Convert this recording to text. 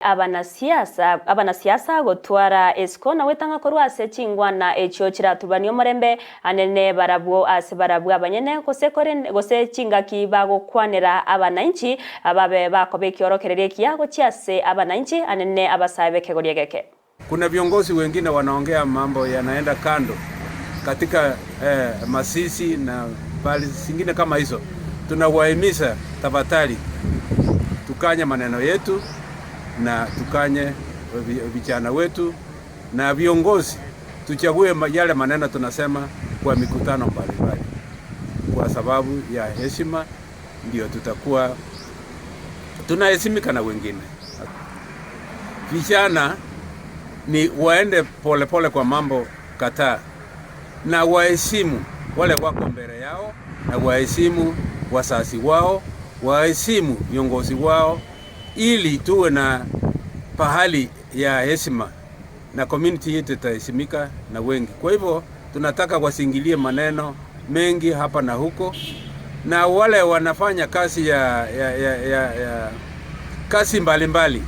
abanasiasa gotwara esiko na wetanga korwa ase chingwana echo chiratubania omorembe anene barabwo ase barabwo abanyene gose chingaki bagokwanera abananchi ababe bakobeki orokereria kiago chiase abananchi anene abasabe kegoria geke. Kuna viongozi wengine wanaongea mambo yanaenda kando katika Masisi na pale zingine kama hizo. Tunawahimiza tafadhali tukanye maneno yetu na tukanye vijana wetu na viongozi, tuchague yale maneno tunasema kwa mikutano mbalimbali, kwa sababu ya heshima ndio tutakuwa tunaheshimika na wengine. Vijana ni waende pole pole kwa mambo kadhaa na waheshimu wale wako mbele yao na waheshimu wazazi wao, waheshimu viongozi wao, ili tuwe na pahali ya heshima na community yetu itaheshimika na wengi. Kwa hivyo tunataka wasingilie maneno mengi hapa na huko, na wale wanafanya kazi kazi mbalimbali